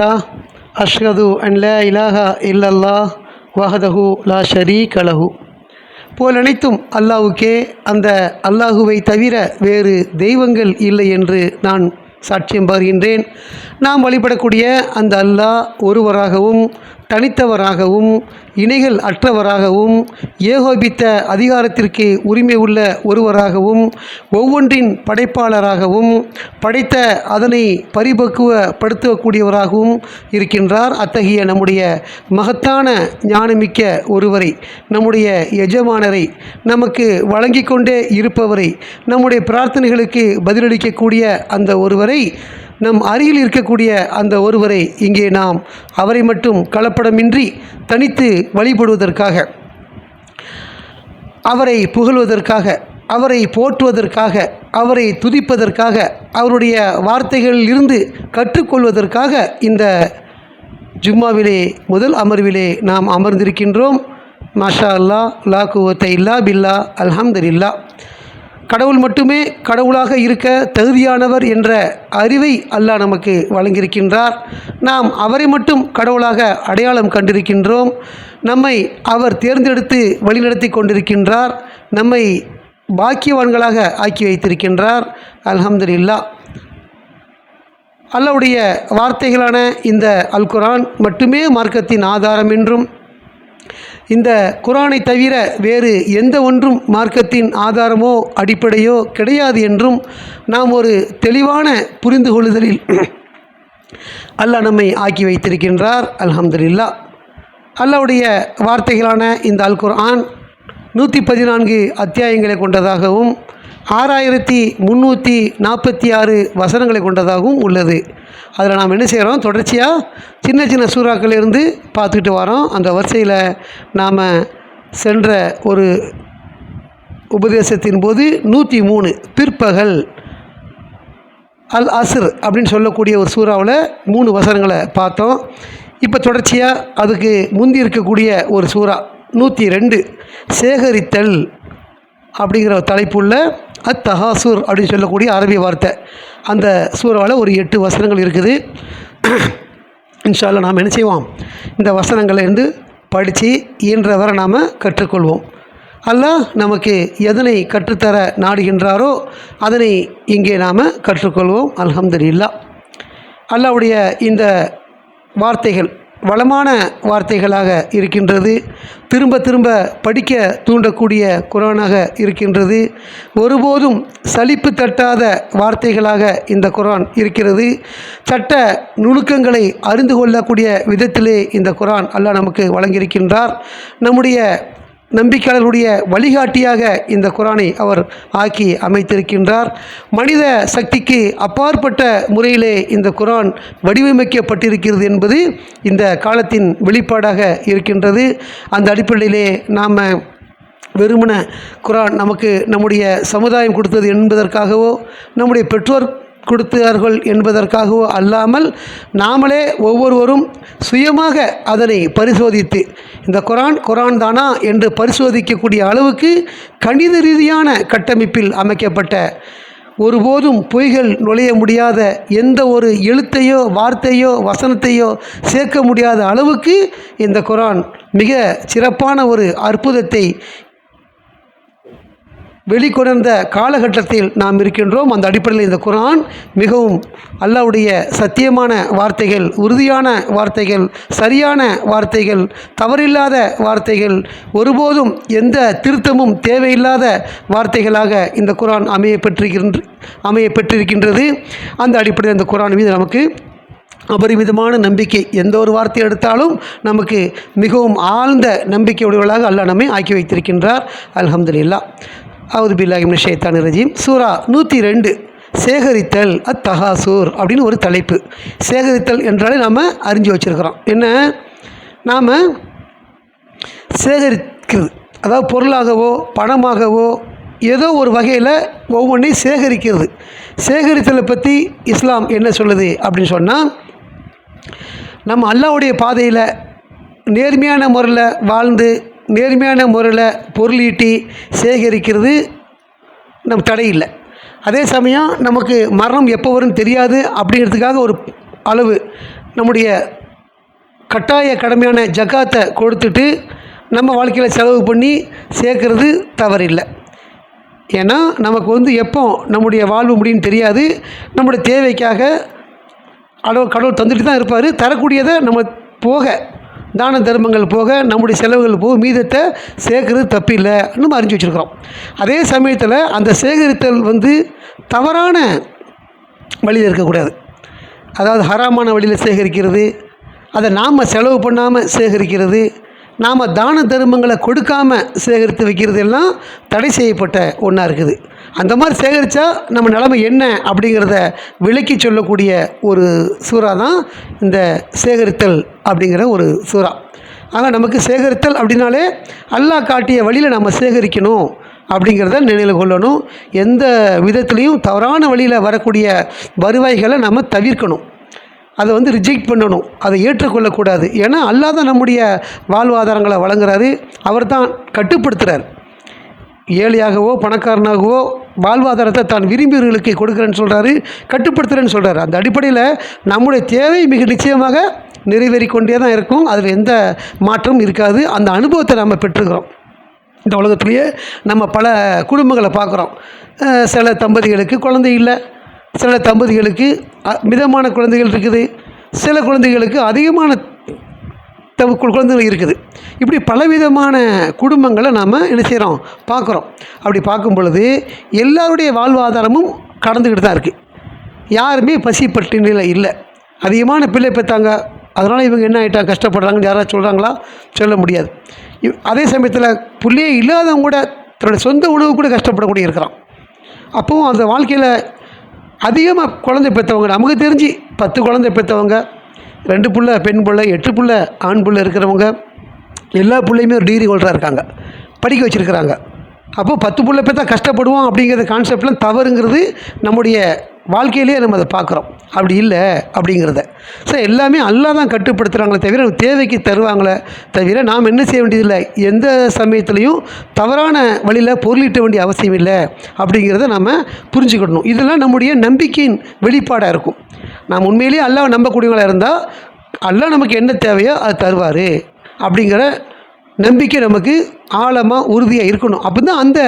அஷ்ஹது அன் லா இலாஹா இல்லல்லாஹ் வஹதஹு லா ஷரீக லஹு. புகழனைத்தும் அல்லாஹ்வுக்கே. அந்த அல்லாஹுவை தவிர வேறு தெய்வங்கள் இல்லை என்று நான் சாட்சியம் பகர்கின்றேன். நாம் வழிபடக்கூடிய அந்த அல்லாஹ் ஒருவராகவும் தனித்தவராகவும் இணைகள் அற்றவராகவும் ஏகோபித்த அதிகாரத்திற்கு உரிமை உள்ள ஒருவராகவும் ஒவ்வொன்றின் படைப்பாளராகவும் படைத்த அதனை பரிபக்குவப்படுத்தக்கூடியவராகவும் இருக்கின்றார். அத்தகைய நம்முடைய மகத்தான ஞானமிக்க ஒருவரை, நம்முடைய எஜமானரை, நமக்கு வழங்கி கொண்டே இருப்பவரை, நம்முடைய பிரார்த்தனைகளுக்கு பதிலளிக்கக்கூடிய அந்த ஒருவரை, நம் அருகில் இருக்கக்கூடிய அந்த ஒருவரை இங்கே நாம் அவரை மட்டும் கலப்படமின்றி தனித்து வழிபடுவதற்காக, அவரை புகழ்வதற்காக, அவரை போற்றுவதற்காக, அவரை துதிப்பதற்காக, அவருடைய வார்த்தைகளில் இருந்து கற்றுக்கொள்வதற்காக இந்த ஜும்மாவிலே முதல் அமர்விலே நாம் அமர்ந்திருக்கின்றோம். மாஷா அல்லா, லா குவத்த இல்லா பில்லா, அல்ஹம்துலில்லாஹ். கடவுள் மட்டுமே கடவுளாக இருக்க தகுதியானவர் என்ற அறிவை அல்லாஹ் நமக்கு வழங்கியிருக்கின்றார். நாம் அவரை மட்டும் கடவுளாக அடையாளம் கண்டிருக்கின்றோம். நம்மை அவர் தேர்ந்தெடுத்து வழிநடத்தி கொண்டிருக்கின்றார். நம்மை பாக்கியவான்களாக ஆக்கி வைத்திருக்கின்றார். அல்ஹம்துலில்லாஹ். அல்லாஹ்வுடைய வார்த்தைகளான இந்த அல் குர்ஆன் மட்டுமே மார்க்கத்தின் ஆதாரம் என்றும், இந்த குர்ஆனை தவிர வேறு எந்த ஒன்றும் மார்க்கத்தின் ஆதாரமோ அடிப்படையோ கிடையாது என்றும் நாம் ஒரு தெளிவான புரிந்து கொள்ளுதலில் அல்லாஹ் நம்மை ஆக்கி வைத்திருக்கின்றார். அல்ஹம்துலில்லாஹ். அல்லாஹ்வுடைய வார்த்தைகளான இந்த அல் குர்ஆன் 114 அத்தியாயங்களை கொண்டதாகவும் 6346 வசனங்களை கொண்டதாகவும் உள்ளது. அதில் நாம் என்ன செய்கிறோம், தொடர்ச்சியாக சின்ன சின்ன சூறாக்கள் இருந்து பார்த்துக்கிட்டு வரோம். அந்த வரிசையில் நாம் சென்ற ஒரு உபதேசத்தின் போது 103 பிற்பகல் அல் அஸ்ர் அப்படின்னு சொல்லக்கூடிய ஒரு சூறாவில் 3 வசனங்களை பார்த்தோம். இப்போ தொடர்ச்சியாக அதுக்கு முந்தி இருக்கக்கூடிய ஒரு சூறா 102 சேகரித்தல் அப்படிங்கிற தலைப்புள்ள அத்தஹாசூர் அப்படின்னு சொல்லக்கூடிய அரபிய வார்த்தை. அந்த சூறாவில் ஒரு 8 வசனங்கள் இருக்குது. இன்ஷா அல்லாஹ் நாம் என்ன செய்வோம், இந்த வசனங்களை இருந்து படித்து இயன்றவரை நாம் கற்றுக்கொள்வோம். அல்லாஹ் நமக்கு எதனை கற்றுத்தர நாடுகின்றாரோ அதனை இங்கே நாம் கற்றுக்கொள்வோம். அல்ஹம்துலில்லாஹ். அல்லாஹ்வுடைய இந்த வார்த்தைகள் வளமான வார்த்தைகளாக இருக்கின்றது. திரும்ப திரும்ப படிக்க தூண்டக்கூடிய குர்ஆனாக இருக்கின்றது. ஒருபோதும் சலிப்பு தட்டாத வார்த்தைகளாக இந்த குர்ஆன் இருக்கிறது. சட்ட நுணுக்கங்களை அறிந்து கொள்ளக்கூடிய விதத்திலே இந்த குர்ஆன் அல்லாஹ் நமக்கு வழங்கியிருக்கின்றார். நம்முடைய நம்பிக்கையாளர்களுடைய வழிகாட்டியாக இந்த குர்ஆனை அவர் ஆக்கி அமைத்திருக்கின்றார். மனித சக்திக்கு அப்பாற்பட்ட முறையிலே இந்த குர்ஆன் வடிவமைக்கப்பட்டிருக்கிறது என்பது இந்த காலத்தின் வெளிப்பாடாக இருக்கின்றது. அந்த அடிப்படையிலே நாம் வெறுமன குர்ஆன் நமக்கு நம்முடைய சமுதாயம் கொடுத்தது என்பதற்காகவோ, நம்முடைய பெற்றோர் கொடுத்தார்கள் என்பதற்காகவோ அல்லாமல், நாமளே ஒவ்வொருவரும் சுயமாக அதனை பரிசோதித்து இந்த குர்ஆன் தானா என்று பரிசோதிக்கக்கூடிய அளவுக்கு கணித ரீதியான கட்டமைப்பில் அமைக்கப்பட்ட, ஒருபோதும் பொய்கள் நுழைய முடியாத, எந்த ஒரு எழுத்தையோ வார்த்தையோ வசனத்தையோ சேர்க்க முடியாத அளவுக்கு இந்த குர்ஆன் மிக சிறப்பான ஒரு அற்புதத்தை வெளிக்கொணர்ந்த காலகட்டத்தில் நாம் இருக்கின்றோம். அந்த அடிப்படையில் இந்த குர்ஆன் மிகவும் அல்லாஹ்வுடைய சத்தியமான வார்த்தைகள், உறுதியான வார்த்தைகள், சரியான வார்த்தைகள், தவறில்லாத வார்த்தைகள், ஒருபோதும் எந்த திருத்தமும் தேவையில்லாத வார்த்தைகளாக இந்த குர்ஆன் அமைய பெற்றிருக்கின்றது. அந்த அடிப்படையில் இந்த குர்ஆன் மீது நமக்கு அபரிமிதமான நம்பிக்கை, எந்த ஒரு வார்த்தை எடுத்தாலும் நமக்கு மிகவும் ஆழ்ந்த நம்பிக்கையுடையவர்களாக அல்லாஹ் நம்மை ஆக்கி வைத்திருக்கின்றார். அல்ஹம்துலில்லாஹ். அவுது பில்லாஹி மினஷ் ஷைத்தானிர் ரஜீம். சூரா 102 சேகரித்தல் அத்தஹாசூர் அப்படின்னு ஒரு தலைப்பு. சேகரித்தல் என்றாலே நாம் அறிஞ்சு வச்சுருக்கிறோம். என்ன, நாம் சேகரிக்கிறது, அதாவது பொருளாகவோ பணமாகவோ ஏதோ ஒரு வகையில் ஒவ்வொன்றையும் சேகரிக்கிறது. சேகரித்தலை பற்றி இஸ்லாம் என்ன சொல்லுது அப்படின்னு சொன்னால், நம்ம அல்லாஹ்வுடைய பாதையில் நேர்மையான முறையில் வாழ்ந்து நேர்மையான முறையில் பொருளீட்டி சேகரிக்கிறது நம்ம தடையில்லை. அதே சமயம் நமக்கு மரணம் எப்போ வரும்னு தெரியாது அப்படிங்கிறதுக்காக ஒரு அளவு நம்முடைய கட்டாய கடமையான ஜக்காத்தை கொடுத்துட்டு நம்ம வாழ்க்கையில் செலவு பண்ணி சேர்க்கறது தவறில்லை. ஏன்னா நமக்கு எப்போ நம்முடைய வாழ்வு முடியும்னு தெரியாது. நம்முடைய தேவைக்காக கடவுள் தந்துட்டு தான் இருப்பார். தரக்கூடியதை நம்ம போக தான தர்மங்கள் போக நம்முடைய செலவுகள் போக மீதத்தை சேர்க்கறது தப்பில்லை நம்ம அறிஞ்சு வச்சுருக்கிறோம். அதே சமயத்தில் அந்த சேகரித்தல் தவறான வழியில் இருக்கக்கூடாது. அதாவது ஹராமான வழியில் சேகரிக்கிறது, அதை நாம் செலவு பண்ணாமல் சேகரிக்கிறது, நாம் தான தர்மங்களை கொடுக்காமல் சேகரித்து வைக்கிறது எல்லாம் தடை செய்யப்பட்ட ஒன்றா இருக்குது. அந்த மாதிரி சேகரித்தா நம்ம நிலைமை என்ன அப்படிங்கிறத விளக்கி சொல்லக்கூடிய ஒரு சூறா தான் இந்த சேகரித்தல் அப்படிங்கிற ஒரு சூறா. ஆக நமக்கு சேகரித்தல் அப்படின்னாலே அல்லாஹ் காட்டிய வழியில் நம்ம சேகரிக்கணும் அப்படிங்கிறத நினைவில் கொள்ளணும். எந்த விதத்துலேயும் தவறான வழியில் வரக்கூடிய வருவாய்களை நம்ம தவிர்க்கணும். அதை ரிஜெக்ட் பண்ணணும், அதை ஏற்றுக்கொள்ளக்கூடாது. ஏன்னா அல்லாஹ் தான் நம்முடைய வாழ்வாதாரங்களை வழங்குறாரு, அவர் தான் கட்டுப்படுத்துகிறார். ஏழையாகவோ பணக்காரனாகவோ வாழ்வாதாரத்தை தான் விரும்பியவர்களுக்கு கொடுக்குறேன்னு சொல்கிறாரு, கட்டுப்படுத்துகிறேன்னு சொல்கிறாரு. அந்த அடிப்படையில் நம்முடைய தேவை மிக நிச்சயமாக நிறைவேறி கொண்டே தான் இருக்கும். அதில் எந்த மாற்றமும் இருக்காது. அந்த அனுபவத்தை நம்ம பெற்றுக்கிறோம். இந்த உலகத்துலேயே நம்ம பல குடும்பங்களை பார்க்குறோம். சில தம்பதிகளுக்கு குழந்தை இல்லை, சில தம்பதிகளுக்கு மிதமான குழந்தைகள் இருக்குது, சில குழந்தைகளுக்கு அதிகமான குழந்தைகள் இருக்குது. இப்படி பலவிதமான குடும்பங்களை நாம் என்ன செய்கிறோம், பார்க்குறோம். அப்படி பார்க்கும் பொழுது எல்லாருடைய வாழ்வாதாரமும் கடந்துக்கிட்டு தான் இருக்குது. யாருமே பசி பட்டினியில் இல்லை. அதிகமான பிள்ளை பெற்றாங்க, அதனால் இவங்க என்ன ஆகிட்டாங்க, கஷ்டப்படுறாங்கன்னு யாராவது சொல்கிறாங்களா? சொல்ல முடியாது. அதே சமயத்தில் பிள்ளையே இல்லாதவங்க கூட தன்னுடைய சொந்த உணவு கூட கஷ்டப்படக்கூடிய இருக்கிறான். அப்போவும் அந்த வாழ்க்கையில் அதிகமாக குழந்தை பெற்றவங்க, நமக்கு தெரிஞ்சு 10 குழந்தை பெற்றவங்க, 2 புள்ள பெண் புள்ள, 8 புள்ள ஆண் புள்ள இருக்கிறவங்க, எல்லா பிள்ளையுமே ஒரு டிகிரி ஹோல்டராக இருக்காங்க, படிக்க வச்சுருக்கிறாங்க. அப்போது 10 புள்ள பெற்றா கஷ்டப்படுவோம் அப்படிங்கிற கான்செப்ட்லாம் தவறுங்கிறது நம்முடைய வாழ்க்கையிலேயே நம்ம அதை பார்க்குறோம். அப்படி இல்லை அப்படிங்கிறத. ஸோ எல்லாமே அல்லாஹ் தான் கட்டுப்படுத்துகிறாங்களே தவிர தேவைக்கு தருவாங்களே தவிர நாம் என்ன செய்ய வேண்டியதில்லை. எந்த சமயத்துலேயும் தவறான வழியில் பொருளீட்ட வேண்டிய அவசியம் இல்லை அப்படிங்கிறத நம்ம புரிஞ்சுக்கிடணும். இதெல்லாம் நம்முடைய நம்பிக்கையின் வெளிப்பாடாக இருக்கும். நாம் உண்மையிலேயே அல்லாஹ் நம்பக்கூடியவங்களாக இருந்தால் அல்லாஹ் நமக்கு என்ன தேவையோ அதை தருவார் அப்படிங்கிற நம்பிக்கை நமக்கு ஆழமாக உறுதியாக இருக்கணும். அப்போ தான் அந்த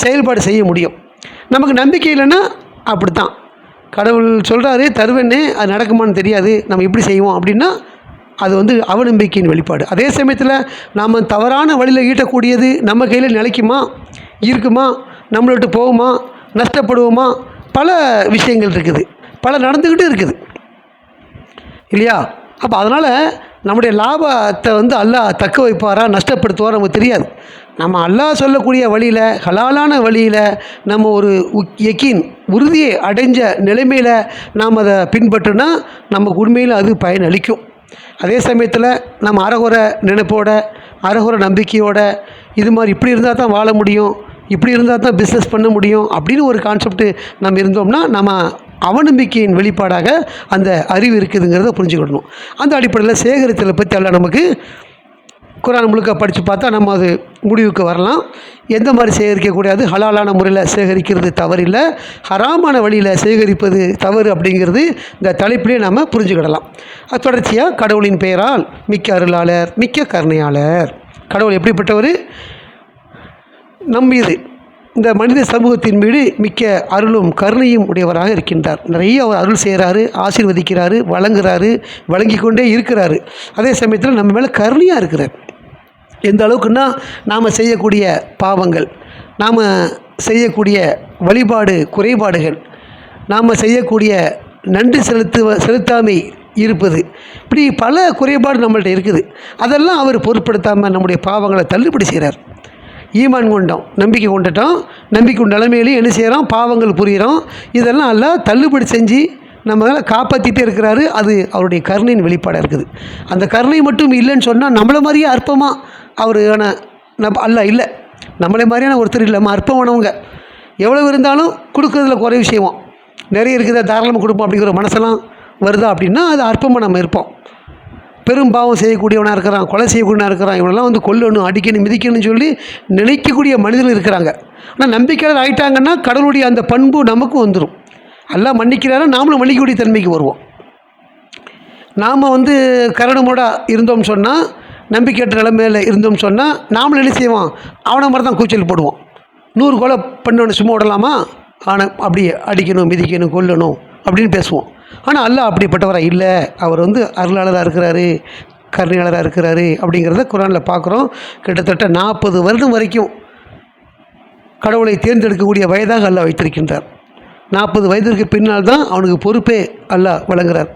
செயல்பாடு செய்ய முடியும். நமக்கு நம்பிக்கை இல்லைன்னா அப்படி தான், கடவுள் சொல்கிறாரு தருவேன்னே, அது நடக்குமான்னு தெரியாது, நம்ம எப்படி செய்வோம் அப்படின்னா அது அவநம்பிக்கையின் வெளிப்பாடு. அதே சமயத்தில் நாம் தவறான வழியில் ஈட்டக்கூடியது நம்ம கையில் நிலைக்குமா, இருக்குமா, நம்மளை விட்டு போகுமா, நஷ்டப்படுவோமா, பல விஷயங்கள் இருக்குது, பல நடந்துக்கிட்டு இருக்குது இல்லையா? அப்போ அதனால் நம்முடைய லாபத்தை அல்லாஹ் தக்க வைப்பாரா நஷ்டப்படுத்துவாரா நமக்கு தெரியாது. நம்ம அல்லாஹ் சொல்லக்கூடிய வழியில், ஹலாலான வழியில் நம்ம ஒரு யக்கீன் உறுதியை அடைஞ்ச நிலைமையில் நாம் அதை பின்பற்றினா நமக்கு உண்மையில் அது பயனளிக்கும். அதே சமயத்தில் நம்ம அறகுறை நினைப்போட, அறகுறை நம்பிக்கையோட, இது மாதிரி இப்படி இருந்தால் தான் வாழ முடியும், இப்படி இருந்தால் தான் பிஸ்னஸ் பண்ண முடியும் அப்படின்னு ஒரு கான்செப்ட்டு நம்ம இருந்தோம்னா நம்ம அவநம்பிக்கையின் வெளிப்பாடாக அந்த அறிவு இருக்குதுங்கிறத புரிஞ்சுக்கிடணும். அந்த அடிப்படையில் சேகரித்தலை பற்றி எல்லாம் நமக்கு குர்ஆன் முழுக்க படித்து பார்த்தா நம்ம அது முடிவுக்கு வரலாம். எந்த மாதிரி சேகரிக்கக்கூடாது, ஹலாலான முறையில் சேகரிக்கிறது தவறில்லை, ஹராமான வழியில் சேகரிப்பது தவறு அப்படிங்கிறது இந்த தலைப்பிலே நம்ம புரிஞ்சுக்கிடலாம். அது தொடர்ச்சியாக கடவுளின் பெயரால் மிக்க அருளாளர், மிக்க கருணையாளர். கடவுள் எப்படிப்பட்டவர்? நம்மீது, இந்த மனித சமூகத்தின் மீது மிக்க அருளும் கருணையும் உடையவராக இருக்கின்றார். நிறைய அவர் அருள் செய்கிறாரு, ஆசீர்வதிக்கிறாரு, வழங்குறாரு, வழங்கி கொண்டே இருக்கிறாரு. அதே சமயத்தில் நம்ம மேலே கருணையாக இருக்கிறார். எந்த அளவுக்குன்னா நாம் செய்யக்கூடிய பாவங்கள், நாம் செய்யக்கூடிய வழிபாடு குறைபாடுகள், நாம் செய்யக்கூடிய நன்றி செலுத்தாமை இருப்பது, இப்படி பல குறைபாடு நம்மள்ட்ட இருக்குது. அதெல்லாம் அவர் பொருட்படுத்தாமல் நம்முடைய பாவங்களை தள்ளுபடி செய்கிறார். ஈமான் கொண்டோம், நம்பிக்கை கொண்டுட்டோம், நம்பிக்கை நிலைமையிலேயே என்ன செய்கிறோம், பாவங்கள் புரிகிறோம். இதெல்லாம் எல்லாம் தள்ளுபடி செஞ்சு நம்மளால் காப்பாற்றிட்டே இருக்கிறாரு. அது அவருடைய கருணையின் வெளிப்பாடாக இருக்குது. அந்த கருணை மட்டும் இல்லைன்னு சொன்னால் நம்மளை மாதிரியே அற்பமாக அவர் அல்ல இல்லை, நம்மளை மாதிரியான ஒருத்தர் இல்லை, நம்ம அற்பமானவங்க. எவ்வளோ இருந்தாலும் கொடுக்குறதுல குறை விஷயம் நிறைய இருக்குதா, தாராளமாக கொடுப்போம் அப்படிங்கிற மனசெல்லாம் வருதா அப்படின்னா அது அற்பமாக நம்ம இருப்போம். பெரும் பாவம் செய்யக்கூடியவனாக இருக்கிறான், கொலை செய்யக்கூடியவனாக இருக்கிறான், இவனெல்லாம் கொல்லணும், அடிக்கணும், மிதிக்கணும்னு சொல்லி நினைக்கக்கூடிய மனிதர்கள் இருக்கிறாங்க. ஆனால் நம்பிக்கையாளர் ஆகிட்டாங்கன்னா கடவுளுடைய அந்த பண்பு நமக்கும் வந்துடும். எல்லாம் மன்னிக்கிறாரா, நாமளும் மன்னிக்கக்கூடிய தன்மைக்கு வருவோம். நாம் வந்து கரடுமுரடாக இருந்தோம்னு சொன்னால், நம்பிக்கையற்ற நிலைமையில் இருந்தோம்னு சொன்னால், நாமளும் என்ன செய்வோம்? அவனை மாதிரி தான் கூச்சல் போடுவோம். 100 கொலை பண்ணவனை சும்மா விடலாமா? ஆனால் அப்படியே அடிக்கணும், மிதிக்கணும், கொல்லணும் அப்படின்னு பேசுவோம். ஆனால் அல்லாஹ் அப்படிப்பட்டவராக இல்லை. அவர் வந்து அருளாளராக இருக்கிறாரு, கருணையாளராக இருக்கிறாரு அப்படிங்கிறத குர்ஆனில் பார்க்குறோம். கிட்டத்தட்ட 40 வருடம் வரைக்கும் கடவுளை தேர்ந்தெடுக்கக்கூடிய வயதாக அல்லாஹ் வைத்திருக்கின்றார். 40 வயதிற்கு பின்னால் தான் அவனுக்கு பொறுப்பே அல்லாஹ் வழங்குறார்.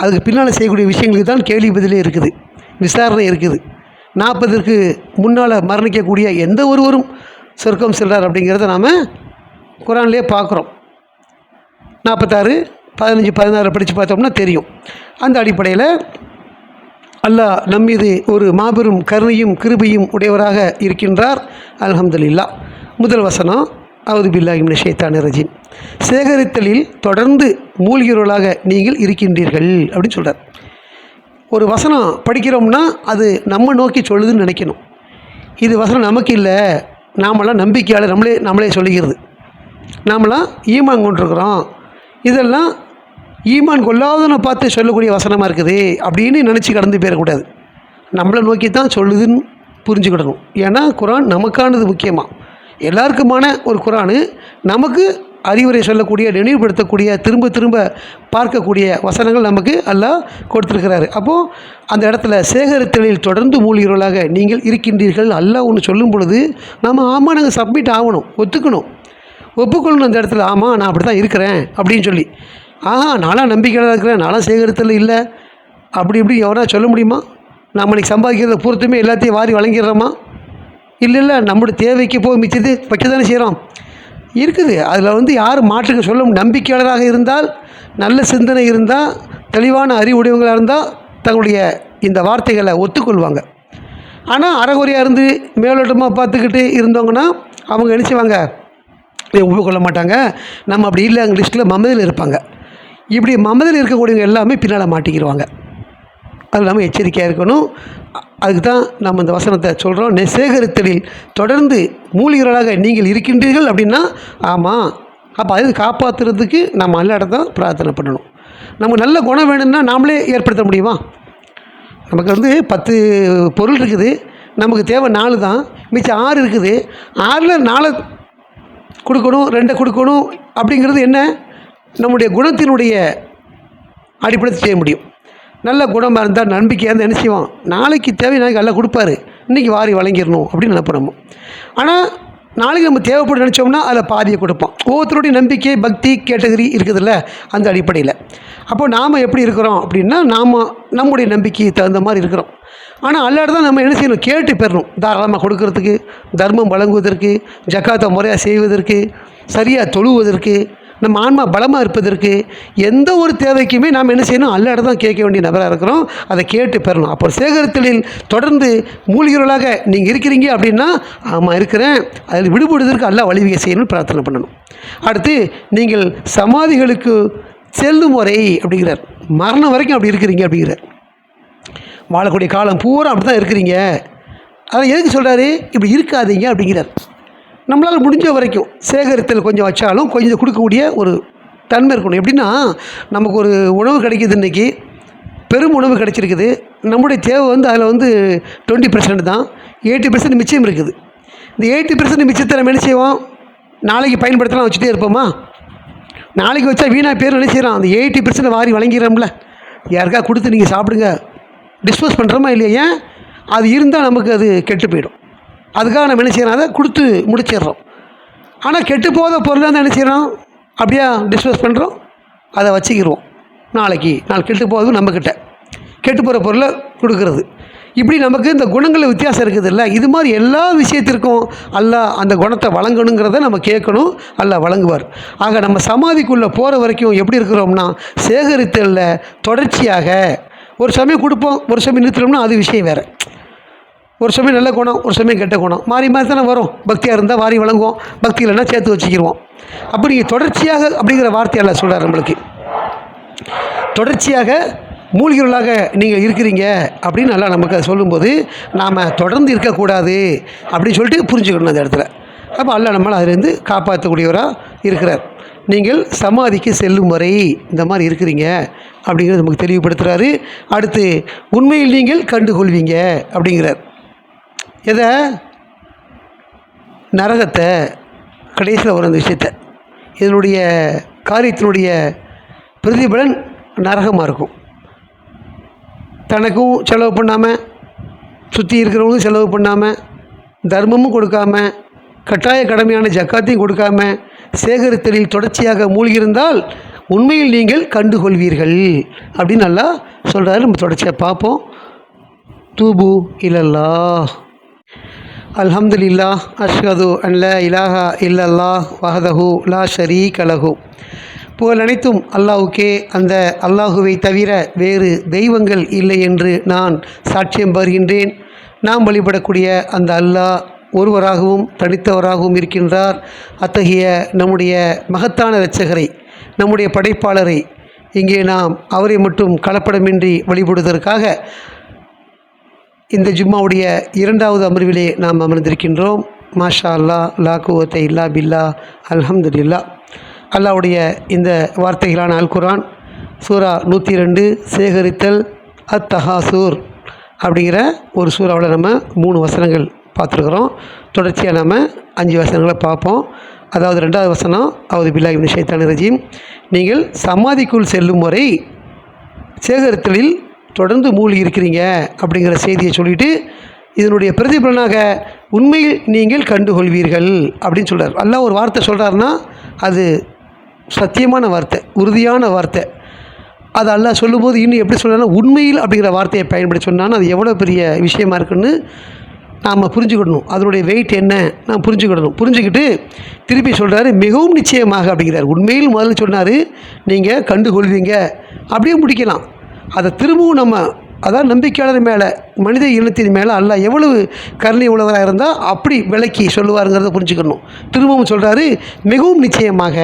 அதுக்கு பின்னால் செய்யக்கூடிய விஷயங்களுக்கு தான் கேள்வி பதிலே இருக்குது, விசாரணை இருக்குது. 40ற்கு முன்னால் மரணிக்கக்கூடிய எந்த ஒருவரும் சொர்க்கம் செல்றார் அப்படிங்கிறத நாம் குர்ஆன்லேயே பார்க்குறோம். 46, 15, 16 படித்து பார்த்தோம்னா தெரியும். அந்த அடிப்படையில் அல்லாஹ் நம்மீது ஒரு மாபெரும் கருணையும் கிருபையும் உடையவராக இருக்கின்றார். அல்ஹம்துலில்லாஹ். முதல் வசனம், அவுது பில்லாஹி மினஷ் ஷைத்தானிர் ரஜீம். சேகரித்தலில் தொடர்ந்து மூழ்கியவர்களாக நீங்கள் இருக்கின்றீர்கள் அப்படின்னு சொல்கிறார். ஒரு வசனம் படிக்கிறோம்னா அது நம்ம நோக்கி சொல்லுதுன்னு நினைக்கணும். இது வசனம் நமக்கு இல்லை, நாமெல்லாம் நம்பிக்கையாளர், நம்மளே சொல்லுகிறது. நாமெல்லாம் ஈமான் கொண்டிருக்கிறோம், இதெல்லாம் ஈமான் கொள்ளாதவனை பார்த்து சொல்லக்கூடிய வசனமாக இருக்குது அப்படின்னு நினச்சி கடந்து போயிடக்கூடாது. நம்மளை நோக்கி தான் சொல்லுதுன்னு புரிஞ்சுக்கிடணும். ஏன்னா குர்ஆன் நமக்கானது. முக்கியமாக எல்லாருக்குமான ஒரு குர்ஆனு நமக்கு அறிவுரை சொல்லக்கூடிய, நினைவுபடுத்தக்கூடிய, திரும்ப திரும்ப பார்க்கக்கூடிய வசனங்கள் நமக்கு அல்லாஹ் கொடுத்துருக்கிறாரு. அப்போது அந்த இடத்துல சேகரித்தலில் தொடர்ந்து மூழ்கியவர்களாக நீங்கள் இருக்கின்றீர்கள் அல்லாஹ் ஒன்று சொல்லும் பொழுது நம்ம ஆமாம் நாங்கள் சப்மிட் ஆகணும், ஒப்புக்கொள்ளணும். அந்த இடத்துல ஆமாம் நான் அப்படி தான் இருக்கிறேன் அப்படின்னு சொல்லி, நான்லாம் நம்பிக்கையாக இருக்கிறேன், நான்லாம் சேகரித்தல் இல்லை அப்படி இப்படி எவனா சொல்ல முடியுமா? நம்ம இன்றைக்கி சம்பாதிக்கிறத பொறுத்துமே எல்லாத்தையும் வாரி வழங்கிடுறோமா? இல்லை, நம்மளுடைய தேவைக்கு போய் மிச்சது வைக்க தானே செய்கிறோம். இருக்குது. அதில் வந்து யார் மாற்றுக்க சொல்ல நம்பிக்கையாளராக இருந்தால், நல்ல சிந்தனை இருந்தால், தெளிவான அறிவுடையவங்களாக இருந்தால் தங்களுடைய இந்த வார்த்தைகளை ஒத்துக்கொள்வாங்க. ஆனால் அறகுறையாக இருந்து மேலோட்டமாக பார்த்துக்கிட்டு இருந்தவங்கன்னா அவங்க நினச்சிவாங்க ஒப்புக்கொள்ள மாட்டாங்க. நம்ம அப்படி இல்லை, அங்கே லிஸ்ட்டில் மமதில் இருப்பாங்க. இப்படி மமதில் இருக்கக்கூடியவங்க எல்லாமே பின்னால் மாட்டிக்கிடுவாங்க. அது இல்லாமல் எச்சரிக்கையாக இருக்கணும். அதுக்கு தான் நம்ம இந்த வசனத்தை சொல்கிறோம். சேகரித்தலில் தொடர்ந்து மூழ்கியவர்களாக நீங்கள் இருக்கின்றீர்கள் அப்படின்னா ஆமாம். அப்போ அது காப்பாற்றுறதுக்கு நம்ம நல்ல இடத்தான் பிரார்த்தனை பண்ணணும். நமக்கு நல்ல குணம் வேணும்னா நாமளே ஏற்படுத்த முடியுமா? நமக்கு வந்து 10 பொருள் இருக்குது, நமக்கு தேவை 4 தான், மிச்சம் 6 இருக்குது. 6ல் 4 கொடுக்கணும், 2 கொடுக்கணும் அப்படிங்கிறது என்ன? நம்முடைய குணத்தினுடைய அடிப்படையில் செய்ய முடியும். நல்ல குணமாக இருந்தால், நம்பிக்கையாக இருந்தால் என்ன செய்வோம்? நாளைக்கு தேவை நாளைக்கு நல்லா கொடுப்பாரு, இன்றைக்கி வாரி வழங்கிடணும் அப்படின்னு நினைப்போம் நம்ம. ஆனால் நாளைக்கு நம்ம தேவைப்பட்டு நினச்சோம்னா அதில் பாதியை கொடுப்போம். ஒவ்வொருத்தருடைய நம்பிக்கை, பக்தி கேட்டகரி இருக்குதுல்ல, அந்த அடிப்படையில். அப்போ நாம் எப்படி இருக்கிறோம் அப்படின்னா, நம்முடைய நம்பிக்கைக்கு தகுந்த மாதிரி இருக்கிறோம். ஆனால் அல்லாட தான் நம்ம என்ன செய்யணும்? கேட்டு பெறணும். தாராளமாக கொடுக்கறதுக்கு, தர்மம் வழங்குவதற்கு, ஜக்காத்தை முறையாக செய்வதற்கு, சரியாக தொழுவதற்கு, நம்ம ஆன்மா பலமாக இருப்பதற்கு, எந்த ஒரு தேவைக்குமே நாம் என்ன செய்யணும்? அல்லாட தான் கேட்க வேண்டிய நபராக இருக்கிறோம். அதை கேட்டு பெறணும். அப்போ சேகரித்தலில் தொடர்ந்து மூழ்கியவர்களாக நீங்கள் இருக்கிறீங்க அப்படின்னா ஆமாம் இருக்கிறேன், அதில் விடுபடுவதற்கு அல்லாஹ் வழிவகை செய்யணும்னு பிரார்த்தனை பண்ணணும். அடுத்து, நீங்கள் சமாதிகளுக்கு செல்லும் வரை அப்படிங்கிறார். மரணம் வரைக்கும் அப்படி இருக்கிறீங்க அப்படிங்கிறார். வாழக்கூடிய காலம் பூரா அப்படி தான் இருக்கிறீங்க. அதை எதுக்கு சொல்கிறாரு? இப்படி இருக்காதீங்க அப்படிங்கிறார். நம்மளால் முடிஞ்ச வரைக்கும் சேகரித்தல் கொஞ்சம் வச்சாலும் கொஞ்சம் கொடுக்கக்கூடிய ஒரு தன்மை இருக்கணும். எப்படின்னா, நமக்கு ஒரு உணவு கிடைக்கிது, இன்றைக்கி பெரும் உணவு கிடைச்சிருக்குது. நம்முடைய தேவை வந்து அதில் வந்து 20% தான், 80% மிச்சம் இருக்குது. இந்த 80% மிச்சத்தை நம்ம என்ன செய்வோம்? நாளைக்கு பயன்படுத்தலாம் வச்சுட்டே இருப்போமா? நாளைக்கு வச்சா வீணாக பேர் என்ன செய்கிறோம்? அந்த 80% வாரி வழங்கிறோம்ல, யாருக்கா கொடுத்து நீங்கள் சாப்பிடுங்க டிஸ்போஸ் பண்ணுறோமா இல்லையா? ஏன்? அது இருந்தால் நமக்கு அது கெட்டு போயிடும். அதுக்காக நம்ம என்ன செய்யறோம்? அதை கொடுத்து முடிச்சிடுறோம். ஆனால் கெட்டு போகிற பொருளாக தான் என்ன செய்கிறோம்? அப்படியே டிஸ்போஸ் பண்ணுறோம், அதை வச்சுக்கிடுவோம். நாள் கெட்டு போகிறது நம்மக்கிட்ட, கெட்டு போகிற பொருளை கொடுக்கறது. இப்படி நமக்கு இந்த குணங்களில் வித்தியாசம் இருக்குது இல்லை? இது மாதிரி எல்லா விஷயத்திற்கும் அல்லாஹ் அந்த குணத்தை வழங்கணுங்கிறத நம்ம கேட்கணும். அல்லாஹ் வழங்குவார். ஆக நம்ம சமாதிக்குள்ளே போகிற வரைக்கும் எப்படி இருக்கிறோம்னா, சேகரித்தலில் தொடர்ச்சியாக ஒரு சமயம் கொடுப்போம், ஒரு சமயம் நிறுத்துறோம்னா அது விஷயம் வேறு. ஒரு சமயம் நல்ல குணம், ஒரு சமயம் கெட்ட குணம், மாறி மாறி தானே வரும். பக்தியாக இருந்தால் வாரி வழங்குவோம், பக்தி இல்லைன்னா சேர்த்து வச்சுக்கிடுவோம். அப்படி நீங்கள் தொடர்ச்சியாக அப்படிங்கிற வார்த்தையெல்லாம் சொல்கிறார் நம்மளுக்கு. தொடர்ச்சியாக மூழ்கியவர்களாக நீங்கள் இருக்கிறீங்க அப்படின்னு நல்லா நமக்கு அதை சொல்லும்போது நாம் தொடர்ந்து இருக்கக்கூடாது அப்படின்னு சொல்லிட்டு புரிஞ்சுக்கணும் அந்த இடத்துல. அப்போ அல்லாஹ் நம்மளை அதிலேருந்து காப்பாற்றக்கூடியவராக இருக்கிறார். நீங்கள் சமாதிக்கு செல்லும் வரை இந்த மாதிரி இருக்கிறீங்க அப்படிங்கிறது நமக்கு தெளிவுபடுத்துகிறாரு. அடுத்து உண்மையில் நீங்கள் கண்டுகொள்வீங்க அப்படிங்கிறார். எதை? நரகத்தை. கடைசியில் வரும் அந்த விஷயத்தை. இதனுடைய காரியத்தினுடைய பிரதிபலன் நரகமாக இருக்கும். தனக்கும் செலவு பண்ணாமல், சுற்றி இருக்கிறவங்களுக்கும் செலவு பண்ணாமல், தர்மமும் கொடுக்காம, கட்டாய கடமையான ஜக்காத்தையும் கொடுக்காம சேகரித்தலில் தொடர்ச்சியாக மூழ்கியிருந்தால் உண்மையில் நீங்கள் கண்டுகொள்வீர்கள் அப்படின்னு நல்லா சொல்கிறாரு. நம்ம தொடர்ச்சியாக பார்ப்போம். தூபு இலல்லாஹ். அல்ஹம்துலில்லாஹ் அஷ்ஹது அன் லா இலாஹா இல்லல்லாஹ் வஹ்தஹு லா ஷரீக லஹு. புகழ் அனைத்தும் அல்லாஹ்வுக்கே. அந்த அல்லாஹுவை தவிர வேறு தெய்வங்கள் இல்லை என்று நான் சாட்சியம் பகர்கின்றேன். நாம் வழிபடக்கூடிய அந்த அல்லாஹ் ஒருவராகவும் தனித்தவராகவும் இருக்கின்றார். அத்தகைய நம்முடைய மகத்தான இரட்சகரை, நம்முடைய படைப்பாளரை இங்கே நாம் அவரை மட்டும் கலப்படமின்றி வழிபடுவதற்காக இந்த ஜும்மாவுடைய 2வது அமர்விலே நாம் அமர்ந்திருக்கின்றோம். மாஷா அல்லா, லா குவத்த இல்லா பில்லா, அல்ஹம்துலில்லா. அல்லாவுடைய இந்த வார்த்தைகளான அல் குர்ஆன் சூரா 102 சேகரித்தல் அத்தஹாசூர் அப்படிங்கிற ஒரு சூறாவில் நம்ம 3 வசனங்கள் பார்த்துருக்குறோம். தொடர்ச்சியாக நம்ம 5 வசனங்களை பார்ப்போம். அதாவது 2வது வசனம், அவுது பில்லாஹி மினஷ் ஷைத்தானிர் ரஜீம், நீங்கள் சமாதிக்குள் செல்லும் வரை சேகரித்தலில் தொடர்ந்து மூழ்கி இருக்கிறீங்க அப்படிங்கிற செய்தியை சொல்லிவிட்டு இதனுடைய பிரதிபலனாக உண்மையில் நீங்கள் கண்டுகொள்வீர்கள் அப்படின்னு சொல்கிறார். அல்லாஹ் ஒரு வார்த்தை சொல்கிறாருன்னா அது சத்தியமான வார்த்தை, உறுதியான வார்த்தை. அது அல்லாஹ் சொல்லும்போது இன்னும் எப்படி சொல்கிறாருன்னா உண்மையில் அப்படிங்கிற வார்த்தையை பயன்படுத்தி சொன்னான்னு அது எவ்வளோ பெரிய விஷயமா இருக்குன்னு நாம் புரிஞ்சுக்கிடணும். அதனுடைய வெயிட் என்ன நாம் புரிஞ்சுக்கிடணும். புரிஞ்சுக்கிட்டு திருப்பி சொல்கிறாரு மிகவும் நிச்சயமாக அப்படிங்கிறார். உண்மையில் முதல்ல சொன்னார் நீங்கள் கண்டுகொள்வீங்க, அப்படியே முடிக்கலாம். அதை திரும்பவும் நம்ம அதான் நம்பிக்கையாளர் மேலே, மனித இனத்தின் மேலே அல்லாஹ் எவ்வளவு கருணை உள்ளவராக இருந்தால் அப்படி விளக்கி சொல்லுவாருங்கிறத புரிஞ்சுக்கணும். திரும்பவும் சொல்கிறாரு மிகவும் நிச்சயமாக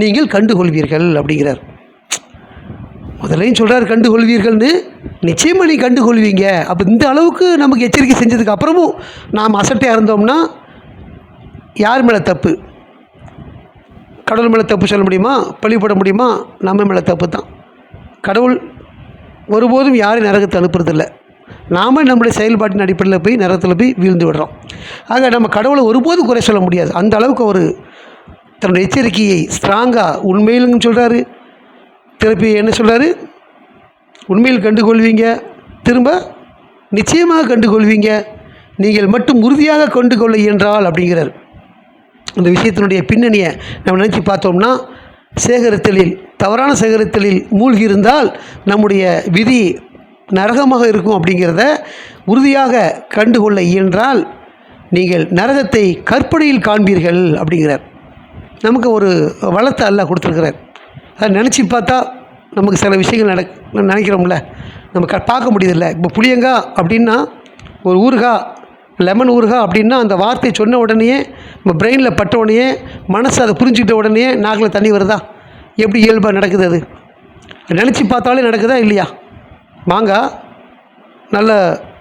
நீங்கள் கண்டுகொள்வீர்கள் அப்படிங்கிறார். முதலையும் சொல்கிறார் கண்டுகொள்வீர்கள்னு, நிச்சயமாக நீ கண்டுகொள்வீங்க. அப்போ இந்த அளவுக்கு நமக்கு எச்சரிக்கை செஞ்சதுக்கு அப்புறமும் நாம் அசட்டையாக இருந்தோம்னா யார் மேலே தப்பு? கடவுள் மேலே தப்பு சொல்ல முடியுமா? பழிபட முடியுமா? நம்ம மேலே தப்பு தான். கடவுள் ஒருபோதும் யாரையும் நரகத்தை அனுப்புறதில்லை. நாம் நம்முடைய செயல்பாட்டின் அடிப்படையில் போய் நரகத்தில் போய் வீழ்ந்து விடுறோம். ஆக நம்ம கடவுளை ஒருபோதும் குறை சொல்ல முடியாது. அந்த அளவுக்கு ஒரு தன்னுடைய எச்சரிக்கையை ஸ்ட்ராங்காக உண்மையிலும் சொல்கிறாரு. திருப்பி என்ன சொல்கிறாரு? உண்மையில் கண்டுகொள்வீங்க, திரும்ப நிச்சயமாக கண்டுகொள்வீங்க, நீங்கள் மட்டும் உறுதியாக கண்டுகொள்ள இயன்றால் அப்படிங்கிறார். அந்த விஷயத்தினுடைய பின்னணியை நம்ம நினச்சி பார்த்தோம்னா சேகரித்தலில், தவறான சேகரித்தலில் மூழ்கி இருந்தால் நம்முடைய விதி நரகமாக இருக்கும் அப்படிங்கிறத உறுதியாக கண்டுகொள்ள இயன்றால் நீங்கள் நரகத்தை கற்பனையில் காண்பீர்கள் அப்படிங்கிறார். நமக்கு ஒரு வளத்தை அல்லாஹ் கொடுத்துருக்கிறார். அதை நினச்சி பார்த்தா நமக்கு சில விஷயங்கள் நினைக்கிறோம்ல, நம்ம பார்க்க முடியுதில்ல. இப்போ புளியங்காய் அப்படின்னா ஒரு ஊறுகாய், லெமன் ஊறுகாய் அப்படின்னா அந்த வார்த்தை சொன்ன உடனே நம்ம பிரெயினில் பட்ட உடனே மனசு அதை புரிஞ்சுக்கிட்ட உடனே நாக்கில் தண்ணி வருதா? எப்படி இயல்பாக நடக்குது? அது நினச்சி பார்த்தாலே நடக்குதா இல்லையா? மாங்காய் நல்லா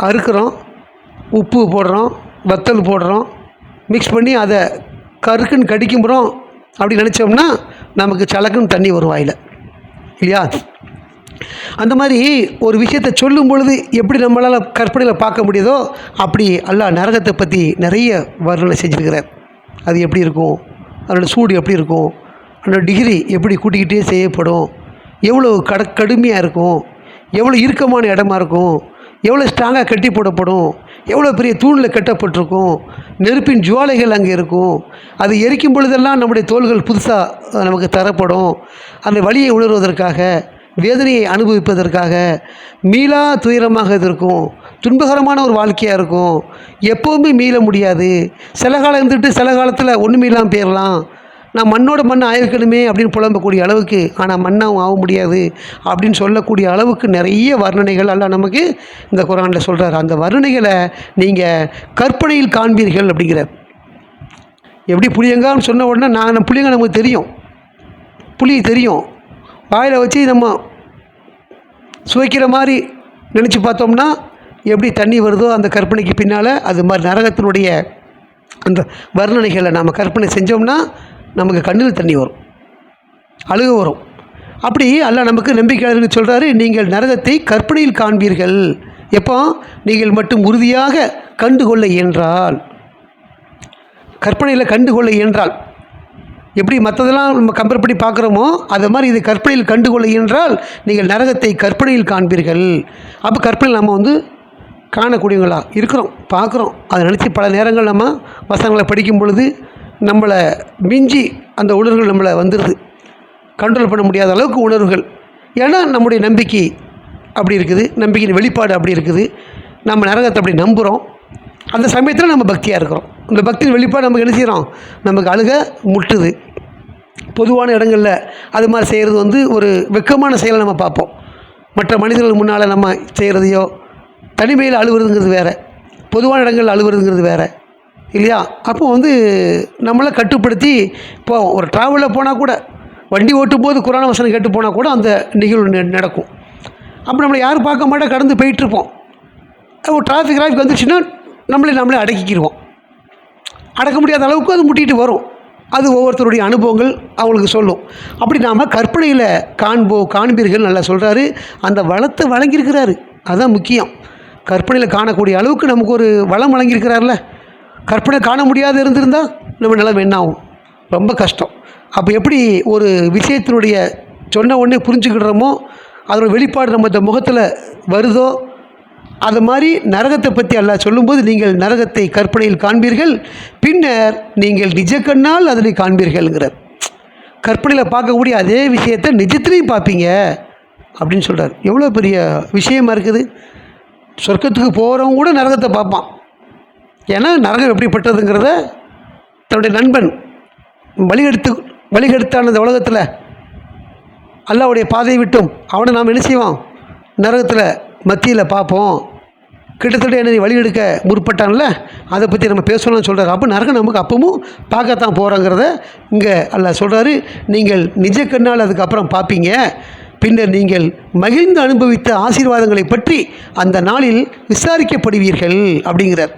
அறுக்கிறோம், உப்பு போடுறோம், வத்தல் போடுறோம், மிக்ஸ் பண்ணி அதை கருக்குன்னு கடிக்கும்போறோம். அப்படி நினச்சோம்னா நமக்கு சலக்குன்னு தண்ணி வரும் வாயில், இல்லையா? அந்த மாதிரி ஒரு விஷயத்தை சொல்லும் பொழுது எப்படி நம்மளால் கற்பனையில் பார்க்க முடியுதோ அப்படி அல்லாஹ் நரகத்தை பற்றி நிறைய வர்ணனை செஞ்சுருக்கிறார். அது எப்படி இருக்கும், அதோடய சூடு எப்படி இருக்கும், அதோட டிகிரி எப்படி கூட்டிக்கிட்டே செய்யப்படும், எவ்வளோ கடுமையாக இருக்கும், எவ்வளோ இறுக்கமான இடமா இருக்கும், எவ்வளோ ஸ்ட்ராங்காக கட்டி போடப்படும், எவ்வளோ பெரிய தூணில் கட்டப்பட்டிருக்கும், நெருப்பின் ஜுவாலைகள் அங்கே இருக்கும். அது எரிக்கும் பொழுதெல்லாம் நம்முடைய தோள்கள் புதுசாக நமக்கு தரப்படும். அந்த வலியை உணர்வதற்காக, வேதனையை அனுபவிப்பதற்காக மீளா துயரமாக இது இருக்கும். துன்பகரமான ஒரு வாழ்க்கையாக இருக்கும். எப்போவுமே மீள முடியாது. சில காலம் இருந்துட்டு சில காலத்தில் ஒன்றுமே இல்லாமல் போயிடலாம். நான் மண்ணோட மண் ஆயிருக்கணுமே அப்படின்னு புலம்பக்கூடிய அளவுக்கு, ஆனால் மண்ணாகவும் ஆக முடியாது அப்படின்னு சொல்லக்கூடிய அளவுக்கு நிறைய வர்ணனைகள் எல்லாம் நமக்கு இந்த குர்ஆனில் சொல்கிறார். அந்த வர்ணனைகளை நீங்கள் கற்பனையில் காண்பீர்கள் அப்படிங்கிறார். எப்படி புளியங்கான்னு சொன்ன உடனே நம்ம புளியங்காய் நமக்கு தெரியும், புளி தெரியும், வாயில் வச்சு நம்ம சுவைக்கிற மாதிரி நினச்சி பார்த்தோம்னா எப்படி தண்ணி வருதோ அந்த கற்பனைக்கு பின்னால், அது மாதிரி நரகத்தினுடைய அந்த வர்ணனைகளை நாம் கற்பனை செஞ்சோம்னா நமக்கு கண்ணில் தண்ணி வரும், அழுக வரும். அப்படி அல்லாஹ் நமக்கு நம்பிக்கையாளர்களுக்கு சொல்கிறாரு, நீங்கள் நரகத்தை கற்பனையில் காண்பீர்கள். எப்போ? நீங்கள் மட்டும் உறுதியாக கண்டுகொள்ள இயன்றால். கற்பனையில் கண்டுகொள்ள இயன்றால் எப்படி மற்றதெல்லாம் நம்ம கம்பேர் பண்ணி பார்க்குறோமோ அதை மாதிரி இது கற்பனையில் கண்டுகொள்ள இயன்றால் நீங்கள் நரகத்தை கற்பனையில் காண்பீர்கள். அப்போ கற்பனையில் நம்ம காணக்கூடியவங்களா இருக்கிறோம், பார்க்குறோம். அதை நினச்சி பல நேரங்கள் நம்ம வசனங்களை படிக்கும் பொழுது நம்மளை மிஞ்சி அந்த உணர்வுகள் நம்மளை வந்துடுது. கண்ட்ரோல் பண்ண முடியாத அளவுக்கு உணர்வுகள். ஏன்னா நம்முடைய நம்பிக்கை அப்படி இருக்குது, நம்பிக்கையின் வெளிப்பாடு அப்படி இருக்குது. நம்ம நரகத்தை அப்படி நம்புகிறோம். அந்த சமயத்தில் நம்ம பக்தியாக இருக்கிறோம். அந்த பக்தியின் வெளிப்பாடு நமக்கு என்ன செய்கிறோம்? நமக்கு அழுக முட்டுது. பொதுவான இடங்களில் அது மாதிரி செய்கிறது ஒரு வெக்கமான செயலை நம்ம பார்ப்போம். மற்ற மனிதர்கள் முன்னால் நம்ம செய்கிறதையோ, தனிமையில் அழுவுறதுங்கிறது வேறு, பொதுவான இடங்களில் அழுவுறதுங்கிறது வேறு இல்லையா? அப்போ நம்மளை கட்டுப்படுத்தி இப்போ ஒரு ட்ராவலில் போனால் கூட, வண்டி ஓட்டும் போது குரான் வசனம் கேட்டு போனால் கூட அந்த நிகழ்வு நடக்கும். அப்போ நம்மளை யாரும் பார்க்க மாட்டா, கடந்து போயிட்டுருப்போம். ஒரு டிராஃபிக் வந்துச்சுன்னா நம்மளே அடக்கிக்கிடுவோம். அடக்க முடியாத அளவுக்கு அது முட்டிகிட்டு வரும். அது ஒவ்வொருத்தருடைய அனுபவங்கள் அவங்களுக்கு சொல்லும். அப்படி நாம் கற்பனையில் காண்பீர்கள் நல்லா சொல்கிறாரு. அந்த வளத்தை வழங்கியிருக்கிறாரு, அதுதான் முக்கியம். கற்பனையில் காணக்கூடிய அளவுக்கு நமக்கு ஒரு வளம் வழங்கியிருக்கிறார்ல. கற்பனை காண முடியாது இருந்திருந்தால் நம்ம நிலைமை என்ன ஆகும்? ரொம்ப கஷ்டம். அப்போ எப்படி ஒரு விஷயத்தினுடைய சொன்ன உடனே புரிஞ்சுக்கிடுறோமோ, அதோட வெளிப்பாடு நம்ம இந்த முகத்தில் வருதோ, அது மாதிரி நரகத்தை பற்றி அல்லாஹ் சொல்லும்போது, நீங்கள் நரகத்தை கற்பனையில் காண்பீர்கள், பின்னர் நீங்கள் நிஜ கண்ணால் அதனை காண்பீர்கள்ங்கிறார். கற்பனையில் பார்க்கக்கூடிய அதே விஷயத்தை நிஜத்திலையும் பார்ப்பீங்க அப்படின்னு சொல்கிறார். எவ்வளோ பெரிய விஷயமா இருக்குது. சொர்க்கத்துக்கு போகிறவங்க கூட நரகத்தை பார்ப்பான். ஏன்னா நரகம் எப்படிப்பட்டதுங்கிறத தன்னுடைய நண்பன் வழிகெடுத்தான இந்த உலகத்தில் அல்லாஹ்வுடைய பாதையை விட்டும் அவனை நாம் என்ன செய்வோம்? நரகத்தில் மத்தியில் பார்ப்போம். கிட்டத்தட்ட என்ன வழியெடுக்க முற்பட்டான்ல, அதை பற்றி நம்ம பேசணும்னு சொல்கிறார். அப்போ நரகம் நமக்கு அப்பவும் பார்க்கத்தான் போகிறோங்கிறத இங்கே அல்லாஹ் சொல்கிறாரு. நீங்கள் நிஜ கண்ணால் அதுக்கப்புறம் பார்ப்பீங்க, பின்னர் நீங்கள் மகிழ்ந்து அனுபவித்த ஆசீர்வாதங்களை பற்றி அந்த நாளில் விசாரிக்கப்படுவீர்கள் அப்படிங்கிறார்.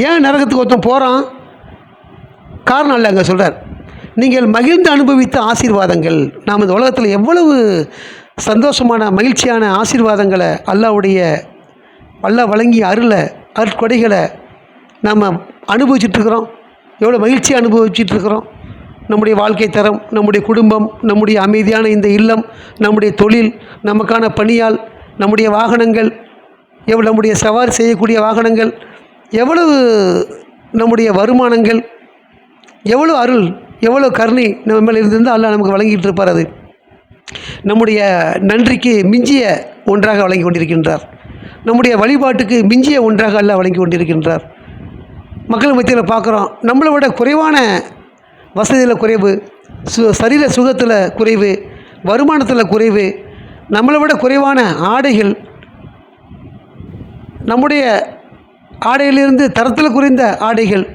ஏன் நரகத்துக்கு ஒருத்தன் போகிறான்? காரணம் அல்ல, அங்கே சொல்கிறார். நீங்கள் மகிழ்ந்து அனுபவித்த ஆசீர்வாதங்கள். நாம் இந்த உலகத்தில் எவ்வளவு சந்தோஷமான மகிழ்ச்சியான ஆசீர்வாதங்களை அல்லாஹ் வழங்கிய அருட்கொடைகளை நாம் அனுபவிச்சிட்ருக்கிறோம். எவ்வளோ மகிழ்ச்சியை அனுபவிச்சிட்ருக்கிறோம். நம்முடைய வாழ்க்கை தரம், நம்முடைய குடும்பம், நம்முடைய அமைதியான இந்த இல்லம், நம்முடைய தொழில், நமக்கான பணியால், நம்முடைய வாகனங்கள், நம்முடைய சவாரி செய்யக்கூடிய வாகனங்கள், எவ்வளவு நம்முடைய வருமானங்கள், எவ்வளோ அருள், எவ்வளோ கருணை நம்ம மேலே இருந்திருந்தால் அல்லாஹ் நமக்கு வழங்கிட்டு இருப்பார். அது நம்முடைய நன்றிக்கு மிஞ்சிய ஒன்றாக வழங்கி கொண்டிருக்கின்றார். நம்முடைய வழிபாட்டுக்கு மிஞ்சிய ஒன்றாக அல்லாஹ் வழங்கி கொண்டிருக்கின்றார். மக்கள் மத்தியில் பார்க்குறோம், நம்மளை விட குறைவான வசதியில் குறைவு, சரீர சுகத்தில் குறைவு, வருமானத்தில் குறைவு, நம்மளை விட குறைவான ஆடைகள், நம்முடைய ஆடையிலிருந்து தரத்தில் குறைந்த ஆடைகள்,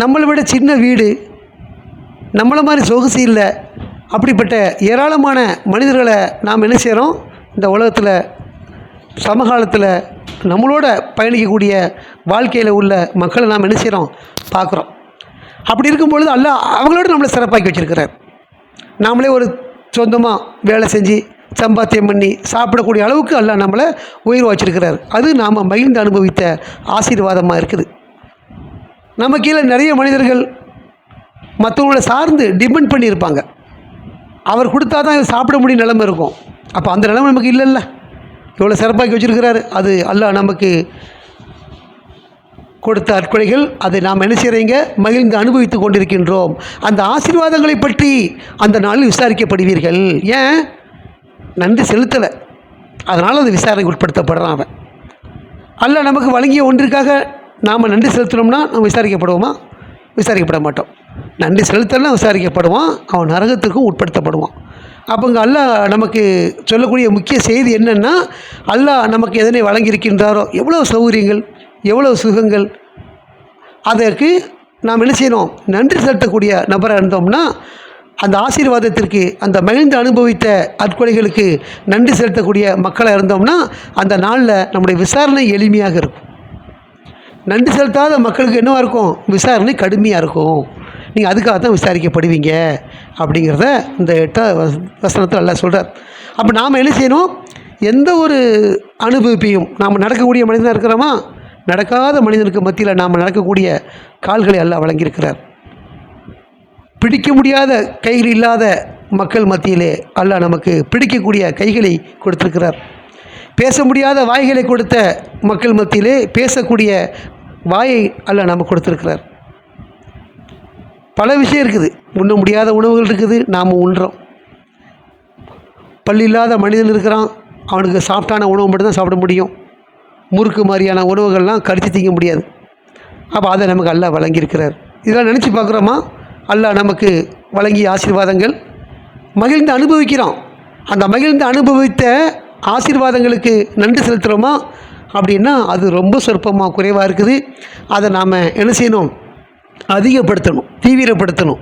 நம்மளை விட சின்ன வீடு, நம்மளை மாதிரி சொகுசு இல்லை. அப்படிப்பட்ட ஏராளமான மனிதர்களை நாம் என்ன செய்கிறோம்? இந்த உலகத்தில் சமகாலத்தில் நம்மளோட பயணிக்கக்கூடிய வாழ்க்கையில் உள்ள மக்களை நாம் என்ன செய்கிறோம்? பார்க்குறோம். அப்படி இருக்கும்பொழுது அல்லாஹ் அவங்களோட நம்மளை சிறப்பாக்கி வச்சுருக்கிறார். நாமளே ஒரு சொந்தமாக வேலை செஞ்சு சம்பாத்தியம் பண்ணி சாப்பிடக்கூடிய அளவுக்கு அல்லாஹ் நம்மளை உயர்வு வச்சுருக்கிறார். அது நாம் மகிழ்ந்து அனுபவித்த ஆசீர்வாதமாக இருக்குது. நம்ம கீழே நிறைய மனிதர்கள் மற்றவங்கள சார்ந்து டிபெண்ட் பண்ணியிருப்பாங்க. அவர் கொடுத்தா தான் சாப்பிட முடியும் நிலைமை இருக்கும். அப்போ அந்த நிலைமை நமக்கு இல்லைல்ல. இவ்வளோ சிறப்பாக்கி வச்சுருக்கிறாரு. அது அல்லாஹ் நமக்கு கொடுத்த அற்கொலைகள். அதை நாம் என்ன செய்கிறீங்க? மகிழ்ந்து அனுபவித்து கொண்டிருக்கின்றோம். அந்த ஆசீர்வாதங்களை பற்றி அந்த நாளில் விசாரிக்கப்படுவீர்கள். ஏன்? நன்றி செலுத்தலை, அதனால் அது விசாரணைக்கு உட்படுத்தப்படுறான் அவன். அல்லாஹ் நமக்கு வழங்கிய ஒன்றிற்காக நாம் நன்றி செலுத்தினோம்னா நம்ம விசாரிக்கப்படுவோமா? விசாரிக்கப்பட மாட்டோம். நன்றி செலுத்தலாம் விசாரிக்கப்படுவான், அவன் நரகத்துக்கும் உட்படுத்தப்படுவான். அப்போ இங்கே அல்லாஹ் நமக்கு சொல்லக்கூடிய முக்கிய செய்தி என்னென்னா, அல்லாஹ் நமக்கு எதனை வழங்கியிருக்கின்றாரோ, எவ்வளோ சௌகரியங்கள், எவ்வளோ சுகங்கள், அதற்கு நாம் என்ன செய்யணும்? நன்றி செலுத்தக்கூடிய நபராக இருந்தோம்னா அந்த ஆசீர்வாதத்திற்கு, அந்த மகிழ்ந்து அனுபவித்த அற்கொலைகளுக்கு நன்றி செலுத்தக்கூடிய மக்களாக இருந்தோம்னா அந்த நாளில் நம்முடைய விசாரணை எளிமையாக இருக்கும். நன்றி செலுத்தாத மக்களுக்கு என்னவாக இருக்கும்? விசாரணை கடுமையாக இருக்கும். நீங்கள் அதுக்காக தான் விசாரிக்கப்படுவீங்க அப்படிங்கிறத இந்த 8வது வசனத்தில் அல்லாஹ் சொல்கிறார். அப்போ நாம் என்ன செய்யணும்? எந்த ஒரு அனுபவிப்பையும் நாம் நடக்கக்கூடிய மனிதனாக இருக்கிறோமா, நடக்காத மனிதனுக்கு மத்தியில் நாம் நடக்கக்கூடிய கால்களை அல்லாஹ் வழங்கியிருக்கிறார். பிடிக்க முடியாத கைகள் இல்லாத மக்கள் மத்தியிலே அல்லாஹ் நமக்கு பிடிக்கக்கூடிய கைகளை கொடுத்திருக்கிறார். பேச முடியாத வாய்களை கொடுத்த மக்கள் மத்தியிலே பேசக்கூடிய வாயை அல்லாஹ் நமக்கு கொடுத்திருக்கிறார். பல விஷயம் இருக்குது. உண்ண முடியாத உணவுகள் இருக்குது, நாம் உண்றோம். பல் இல்லாத மனிதன் இருக்கிறான், அவனுக்கு சாஃப்டான உணவு மட்டும்தான் சாப்பிட முடியும். முறுக்கு மாதிரியான உணவுகள்லாம் கடித்து திங்க முடியாது. அப்போ அதை நமக்கு அல்லாஹ் வழங்கியிருக்கிறார். இதெல்லாம் நினச்சி பார்க்குறோமா? அல்லாஹ் நமக்கு வழங்கிய ஆசீர்வாதங்கள் மகிழ்ந்து அனுபவிக்கிறோம். அந்த மகிழ்ந்து அனுபவித்த ஆசீர்வாதங்களுக்கு நன்றி செலுத்துகிறோமா அப்படின்னா அது ரொம்ப சொற்பமாக குறைவாக இருக்குது. அதை நாம் என்ன செய்யணும்? அதிகப்படுத்தணும், தீவிரப்படுத்தணும்.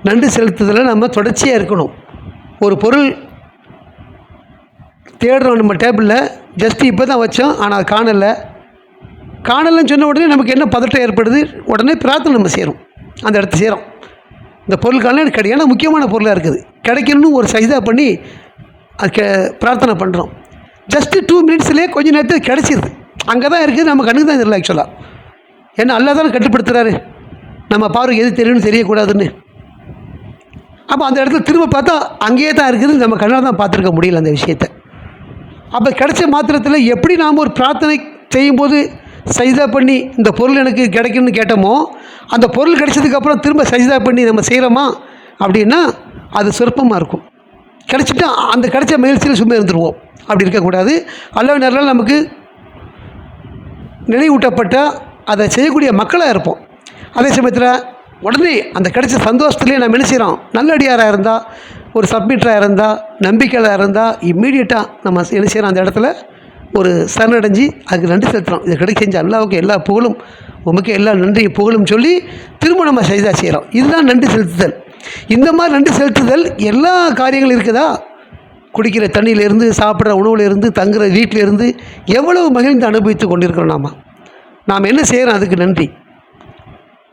நன்றி செலுத்துதலில் நம்ம தொடர்ச்சியாக இருக்கணும். ஒரு பொருள் தேடுறோம் நம்ம டேபிளில், ஜஸ்ட்டு இப்போ தான் வச்சோம், ஆனால் அது காணலைன்னு சொன்ன உடனே நமக்கு என்ன பதட்டம் ஏற்படுது? உடனே பிரார்த்தனை நம்ம செய்கிறோம், அந்த இடத்த செய்கிறோம். இந்த பொருள் காணல கிடையாது, ஏன்னா முக்கியமான பொருளாக இருக்குது, கிடைக்கணும்னு ஒரு சைதா பண்ணி அது பிரார்த்தனை பண்ணுறோம். ஜஸ்ட்டு 2 மினிட்ஸ்லேயே கொஞ்சம் நேரத்தில் கிடச்சிருது. அங்கே தான் இருக்குது, நம்ம கண்ணுக்கு தான் தெரியல ஆக்சுவலாக. ஏன்னா அல்லாஹ் தானே கட்டுப்படுத்துகிறாரு, நம்ம பார்வை எது தெரியும்னு தெரியக்கூடாதுன்னு. அப்போ அந்த இடத்துல திரும்ப பார்த்தா அங்கேயே தான் இருக்குது, நம்ம கண்ணால் தான் பார்த்துருக்க முடியல அந்த விஷயத்தை. அப்போ கிடைச்ச மாத்திரத்தில் எப்படி நாம் ஒரு பிரார்த்தனை செய்யும்போது சஜிதா பண்ணி இந்த பொருள் எனக்கு கிடைக்கும்னு கேட்டோமோ, அந்த பொருள் கிடைச்சதுக்கப்புறம் திரும்ப சஜிதா பண்ணி நம்ம செய்கிறோமா அப்படின்னா அது சொற்பமாக இருக்கும். கிடைச்சிட்டா அந்த கிடைச்ச மகிழ்ச்சியில் சும்மா இருந்துருவோம். அப்படி இருக்கக்கூடாது. அல்லாஹ் நிறைய நமக்கு நினைவூட்டப்பட்டால் அதை செய்யக்கூடிய மக்களாக இருப்போம். அதே சமயத்தில் உடனே அந்த கிடைச்ச சந்தோஷத்துலேயே நம்ம என்ன செய்கிறோம்? நல்லடியாராக இருந்தால், ஒரு சப்மிட்டராக இருந்தால், நம்பிக்கையாக இருந்தால் இம்மீடியட்டாக நம்ம என்ன செய்கிறோம்? அந்த இடத்துல ஒரு சரணடைஞ்சு அதுக்கு நன்றி செலுத்துகிறோம். இதை கிடைக்க செஞ்ச அல்லாஹ்வுக்கு எல்லா புகழும், உமக்கு எல்லா நன்றியும் புகழும் சொல்லி திரும்ப நம்ம சஜிதா செய்கிறோம். இதுதான் நன்றி செலுத்துதல். இந்த மாதிரி நன்றி செலுத்துதல் எல்லா காரியங்களும் இருக்குதா? குடிக்கிற தண்ணியிலேருந்து, சாப்பிட்ற உணவுலேருந்து, தங்குற வீட்டிலேருந்து எவ்வளவு மகிழ்ந்து அனுபவித்து கொண்டிருக்கிறோம். நாம் என்ன செய்கிறோம்? அதுக்கு நன்றி.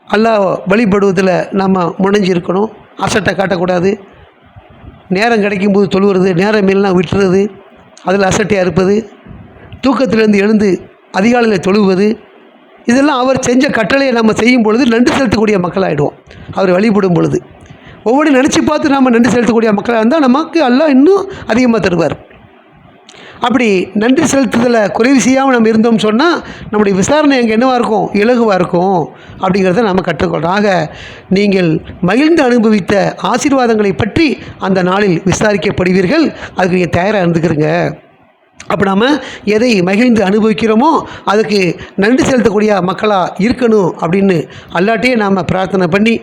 அல்லாஹ் வழிபடுவதில் நம்ம முனைஞ்சிருக்கணும். அசட்டை காட்டக்கூடாது. நேரம் கிடைக்கும்போது தொழுவுறது, நேரம் இல்லைனா விட்டுறது, அதில் அசட்டையாக இருப்பது, தூக்கத்திலேருந்து எழுந்து அதிகாலையில் தொழுவது, இதெல்லாம் அவர் செஞ்ச கட்டளையை நம்ம செய்யும் பொழுது நன்றி செலுத்தக்கூடிய மக்களாகிடுவோம். அவர் வழிபடும் பொழுது ஒவ்வொரு நினச்சி பார்த்து நாம் நன்றி செலுத்தக்கூடிய மக்களாக இருந்தால் நமக்கு அல்லாஹ் இன்னும் அதிகமாக தருவார். அப்படி நன்றி செலுத்துதலை குறைவு செய்யாமல் நம்ம இருந்தோம்னு சொன்னால் நம்முடைய விசாரணை அங்கே என்னவாக இருக்கும்? இலகுவாக இருக்கும். அப்படிங்கிறத நம்ம கற்றுக்கொள்கிறோம். ஆக நீங்கள் மகிழ்ந்து அனுபவித்த ஆசீர்வாதங்களை பற்றி அந்த நாளில் விசாரிக்கப்படுவீர்கள். அதுக்கு நீங்கள் தயாராக இருந்துக்கிறங்க. அப்போ நாம் எதை மகிழ்ந்து அனுபவிக்கிறோமோ அதுக்கு நன்றி செலுத்தக்கூடிய மக்களாக இருக்கணும் அப்படின்னு அல்லாட்டையே நாம் பிரார்த்தனை பண்ணி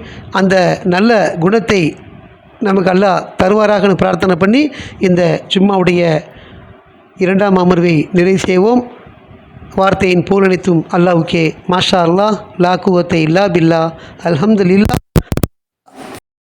அந்த நல்ல குணத்தை நமக்கு அல்லாஹ் தருவாராகனு பிரார்த்தனை பண்ணி இந்த ஜும்மாவுடைய 2ஆம் அமர்வை நிறைவு செய்வோம். வார்த்தையின் பூரணத்தும் அல்லாஹ்வுக்கே. மாஷா அல்லாஹ், லா குவத்தை இல்லா பில்லா, அல்ஹம்துலில்லாஹ்.